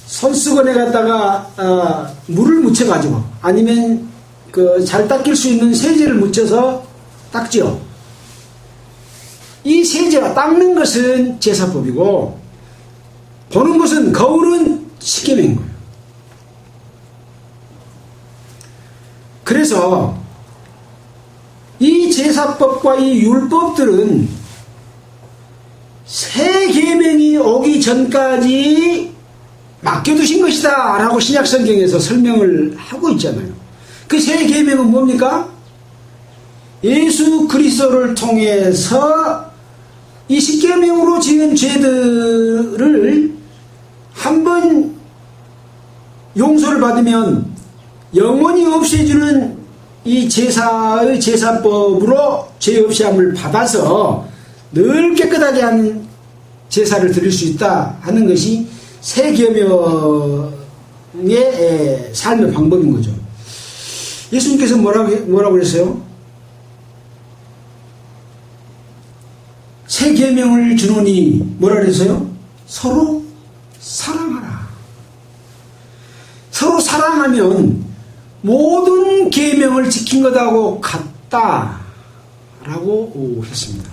손수건에 갖다가 물을 묻혀가지고 아니면 그 잘 닦일 수 있는 세제를 묻혀서 닦죠. 이 세제가 닦는 것은 제사법이고 보는 것은 거울은 십계명인 거예요. 그래서 이 제사법과 이 율법들은 새 계명이 오기 전까지 맡겨두신 것이다 라고 신약성경에서 설명을 하고 있잖아요. 그 새 계명은 뭡니까? 예수 그리스도를 통해서 이 십계명으로 지은 죄들을 한번 용서를 받으면 영원히 없애주는 이 제사의 제사법으로 죄 없이함을 받아서 늘 깨끗하게 하는 제사를 드릴 수 있다 하는 것이 새 계명의 삶의 방법인 거죠. 예수님께서 뭐라고 그랬어요? 새 계명을 주노니 뭐라 그랬어요? 서로 사랑하라. 서로 사랑하면 모든 계명을 지킨 것하고 같다라고 했습니다.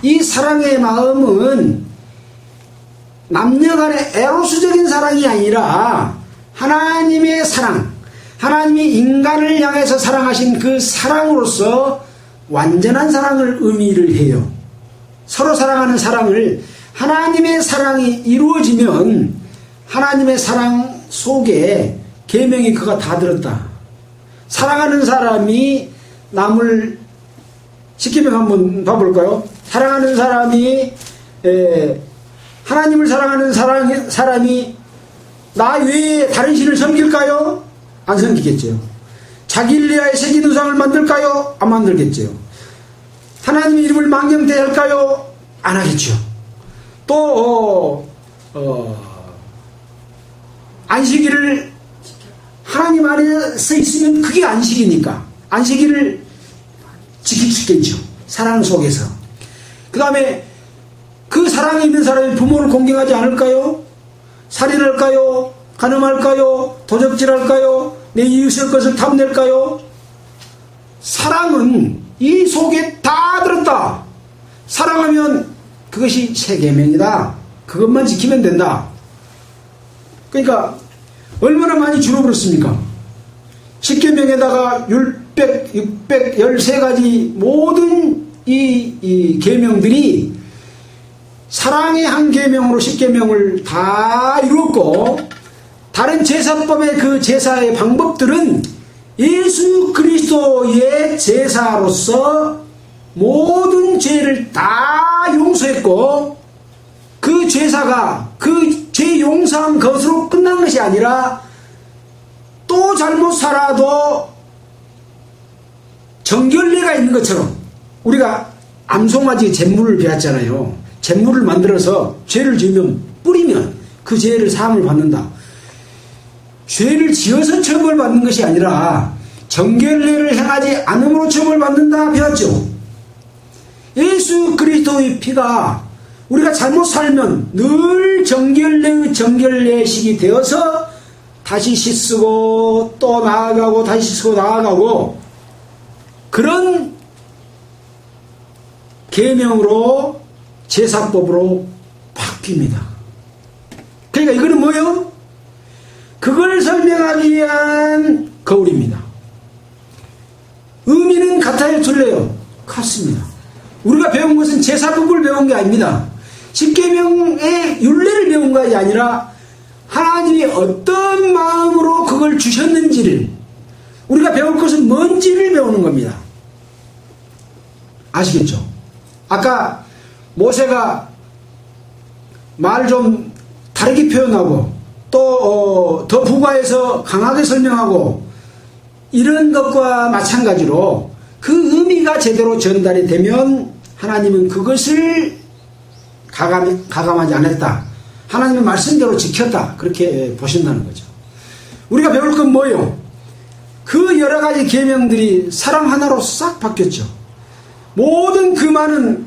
이 사랑의 마음은 남녀간의 에로스적인 사랑이 아니라 하나님의 사랑, 하나님이 인간을 향해서 사랑하신 그 사랑으로서 완전한 사랑을 의미를 해요. 서로 사랑하는 사랑을, 하나님의 사랑이 이루어지면 하나님의 사랑 속에 계명이 그가 다 들었다. 사랑하는 사람이 남을, 십계명 한번 봐볼까요? 사랑하는 사람이 하나님을 사랑하는 사람이 나 외에 다른 신을 섬길까요? 안 섬기겠죠. 자기를 위하여 새긴 우상을 만들까요? 안 만들겠죠. 하나님의 이름을 망령대할까요? 안 하겠죠. 또 안식일을 하나님 안에서 있으면 그게 안식이니까 안식일을 지킬 수 있겠죠. 사랑 속에서. 그 다음에 그 사랑이 있는 사람이 부모를 공경하지 않을까요? 살인할까요? 간음할까요? 도적질할까요? 내 이웃의 것을 탐낼까요? 사랑은 이 속에 다 들었다. 사랑하면 그것이 새 계명이다. 그것만 지키면 된다. 그러니까 얼마나 많이 줄어들었습니까? 십계명에다가 613가지 모든 이 계명들이 사랑의 한 계명으로 십계명을 다 이루었고, 다른 제사법의 그 제사의 방법들은 예수 그리스도의 제사로서 모든 죄를 다 용서했고, 그 제사가 그 죄 용서한 것으로 끝난 것이 아니라 또 잘못 살아도 정결례가 있는 것처럼, 우리가 암송아지 잿물을 배웠잖아요. 잿물을 만들어서 죄를 지으면 뿌리면 그 죄를 사함을 받는다. 죄를 지어서 처벌받는 것이 아니라 정결례를 행하지 않음으로 처벌받는다 배웠죠. 예수 그리스도의 피가 우리가 잘못 살면 늘 정결례의 정결례식이 되어서 다시 씻고 또 나아가고 다시 씻고 나아가고, 그런 계명으로 제사법으로 바뀝니다. 그러니까 이거는 뭐예요? 그걸 설명하기 위한 거울입니다. 의미는 같아요, 틀려요? 같습니다. 우리가 배운 것은 제사법을 배운 게 아닙니다. 십계명의 율례를 배운 것이 아니라 하나님이 어떤 마음으로 그걸 주셨는지를, 우리가 배울 것은 뭔지를 배우는 겁니다. 아시겠죠? 아까 모세가 말 좀 다르게 표현하고 또 더 부가해서 강하게 설명하고 이런 것과 마찬가지로 그 의미가 제대로 전달이 되면 하나님은 그것을 가감하지 않았다. 하나님의 말씀대로 지켰다. 그렇게 보신다는 거죠. 우리가 배울 건 뭐예요? 그 여러 가지 계명들이 사랑 하나로 싹 바뀌었죠. 모든 그 많은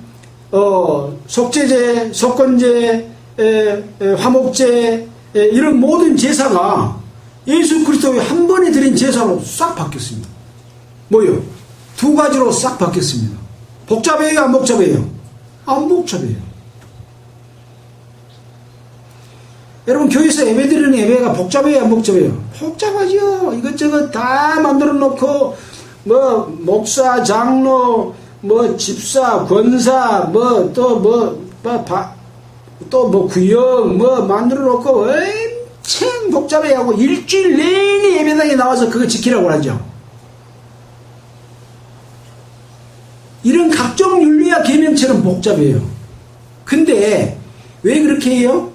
속죄제, 속건제, 화목제, 이런 모든 제사가 예수 그리스도의 한 번에 드린 제사로 싹 바뀌었습니다. 뭐요? 두 가지로 싹 바뀌었습니다. 복잡해요, 안 복잡해요? 안 복잡해요. 여러분, 교회에서 예배 드리는 예배가 복잡해요, 안 복잡해요? 복잡하죠. 이것저것 다 만들어 놓고, 뭐, 목사, 장로, 뭐, 집사, 권사, 또 구역, 만들어 놓고, 엄청 복잡해 하고, 일주일 내내 예배당에 나와서 그거 지키라고 하죠. 이런 각종 윤리와 계명처럼 복잡해요. 근데, 왜 그렇게 해요?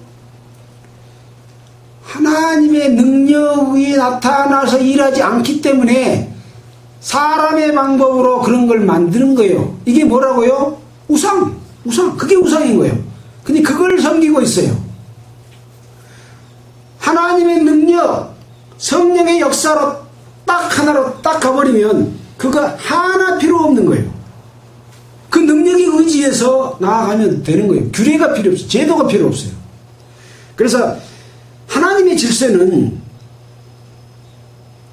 하나님의 능력이 나타나서 일하지 않기 때문에 사람의 방법으로 그런 걸 만드는 거예요. 이게 뭐라고요? 우상. 그게 우상인 거예요. 근데 그걸 섬기고 있어요. 하나님의 능력, 성령의 역사로 딱 하나로 딱 가버리면 그거 하나 필요 없는 거예요. 그 능력에 의지해서 나아가면 되는 거예요. 규례가 필요 없어요. 제도가 필요 없어요. 그래서 하나님의 질서는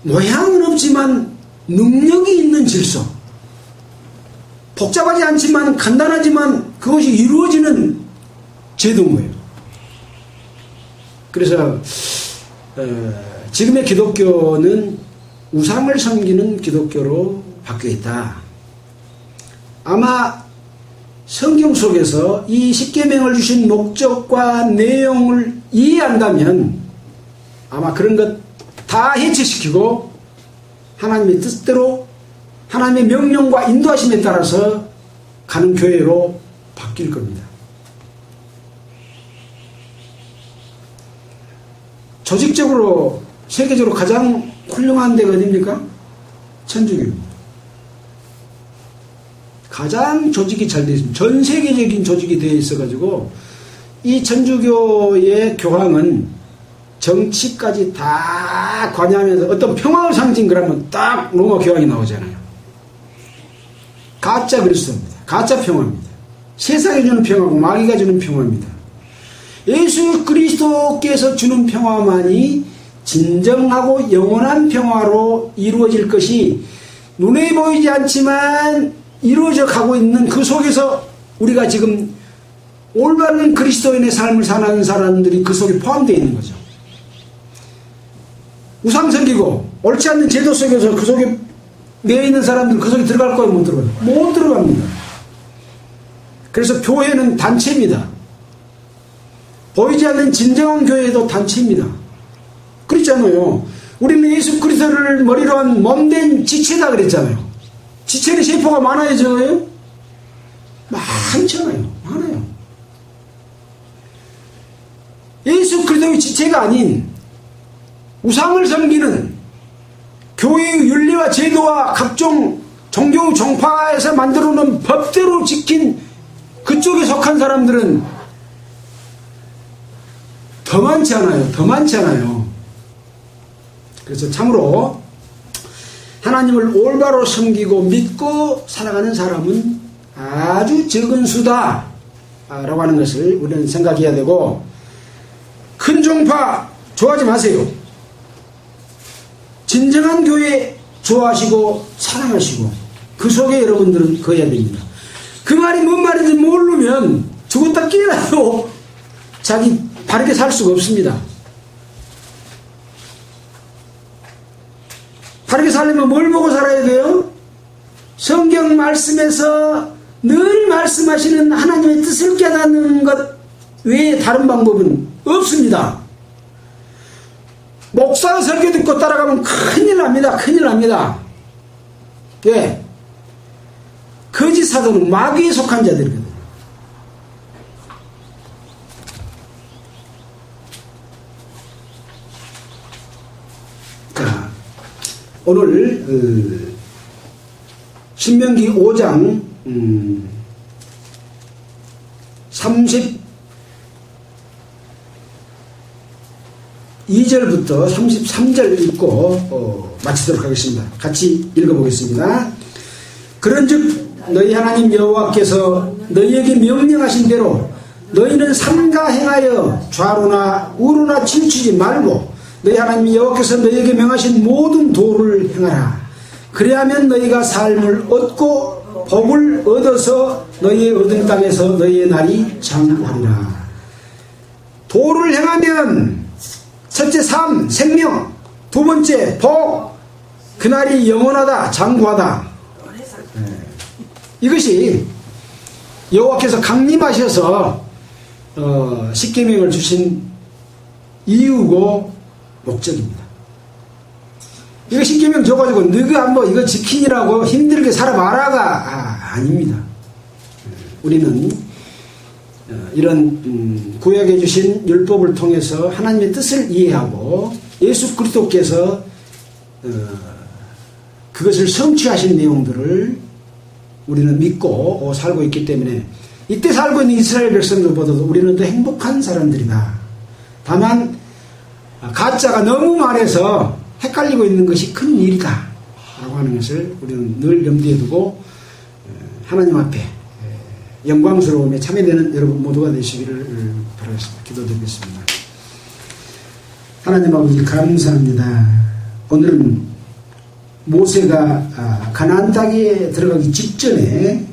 모양은 없지만 능력이 있는 질서. 복잡하지 않지만 간단하지만 그것이 이루어지는 제도인 거예요. 그래서 지금의 기독교는 우상을 섬기는 기독교로 바뀌어 있다. 아마 성경 속에서 이 십계명을 주신 목적과 내용을 이해한다면 아마 그런 것 다 해체시키고 하나님의 뜻대로 하나님의 명령과 인도하심에 따라서 가는 교회로 바뀔 겁니다. 조직적으로 세계적으로 가장 훌륭한 데가 어디입니까? 천주교입니다. 가장 조직이 잘 되어 있습니다. 전 세계적인 조직이 되어 있어가지고 이 천주교의 교황은 정치까지 다 관여하면서 어떤 평화의 상징 그러면 딱 로마 교황이 나오잖아요. 가짜 그리스도입니다. 가짜 평화입니다. 세상이 주는 평화고 마귀가 주는 평화입니다. 예수 그리스도께서 주는 평화만이 진정하고 영원한 평화로 이루어질 것이 눈에 보이지 않지만 이루어져 가고 있는 그 속에서 우리가 지금 올바른 그리스도인의 삶을 사는 사람들이 그 속에 포함되어 있는 거죠. 우상 섬기고 옳지 않는 제도 속에서 그 속에 내어 있는 사람들 그 속에 들어갈 거예요? 못 들어가요? 못 들어갑니다. 그래서 교회는 단체입니다. 보이지 않는 진정한 교회도 단체입니다. 그렇잖아요. 우리는 예수 그리스도를 머리로 한 몸된 지체다 그랬잖아요. 지체는 세포가 많아요, 적어요? 많잖아요. 많아요. 예수 그리스도의 지체가 아닌 우상을 섬기는 교회의 윤리와 제도와 각종 종교 종파에서 만들어 놓은 법대로 지킨 그쪽에 속한 사람들은 더 많잖아요. 더 많잖아요. 그래서 참으로 하나님을 올바로 섬기고 믿고 살아가는 사람은 아주 적은 수다 라고 하는 것을 우리는 생각해야 되고, 큰 종파 좋아하지 마세요. 진정한 교회 좋아하시고 사랑하시고 그 속에 여러분들은 거해야 됩니다. 그 말이 뭔 말인지 모르면 죽었다 깨어나도 자기 바르게 살 수가 없습니다. 바르게 살려면 뭘 보고 살아야 돼요? 성경 말씀에서 늘 말씀하시는 하나님의 뜻을 깨닫는 것 외에 다른 방법은 없습니다. 목사 설교 듣고 따라가면 큰일 납니다. 큰일 납니다. 왜? 거짓 사도는 마귀에 속한 자들이거든요. 자, 오늘 신명기 5장 32절부터 33절 읽고 마치도록 하겠습니다. 같이 읽어보겠습니다. 그런즉 너희 하나님 여호와께서 너희에게 명령하신 대로 너희는 삼가 행하여 좌로나 우로나 치우치지 말고 너희 하나님 여호와께서 너희에게 명하신 모든 도를 행하라. 그리하면 너희가 삶을 얻고 복을 얻어서 너희의 얻은 땅에서 너희의 날이 장구하리라. 도를 행하면 첫째 삶, 생명, 두 번째 복, 그날이 영원하다, 장구하다. 이것이 여호와께서 강림하셔서 십계명을 주신 이유고 목적입니다. 이거 십계명 줘가지고 너가 뭐 이거 지키느라고 힘들게 살아봐라가 아닙니다. 우리는 이런 구약에 주신 율법을 통해서 하나님의 뜻을 이해하고 예수 그리스도께서 그것을 성취하신 내용들을 우리는 믿고 살고 있기 때문에 이때 살고 있는 이스라엘 백성들보다도 우리는 더 행복한 사람들이다. 다만 가짜가 너무 말해서 헷갈리고 있는 것이 큰 일이다 라고 하는 것을 우리는 늘 염두에 두고 하나님 앞에 영광스러움에 참여되는 여러분 모두가 되시기를 바라겠습니다. 기도드리겠습니다. 하나님 아버지 감사합니다. 오늘은 모세가 가나안 땅에 들어가기 직전에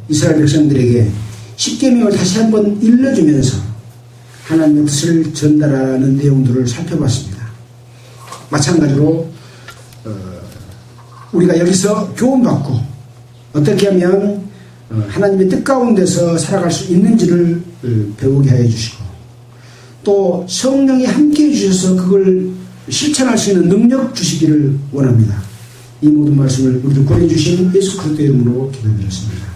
이스라엘 백성들에게 십계명을 다시 한번 일러주면서 하나님의 뜻을 전달하는 내용들을 살펴봤습니다. 마찬가지로 우리가 여기서 교훈받고 어떻게 하면 하나님의 뜻 가운데서 살아갈 수 있는지를 배우게 하여 주시고 또 성령이 함께해 주셔서 그걸 실천할 수 있는 능력 주시기를 원합니다. 이 모든 말씀을 우리를 권해 주신 예수 그리스도의 이름으로 기도드렸습니다.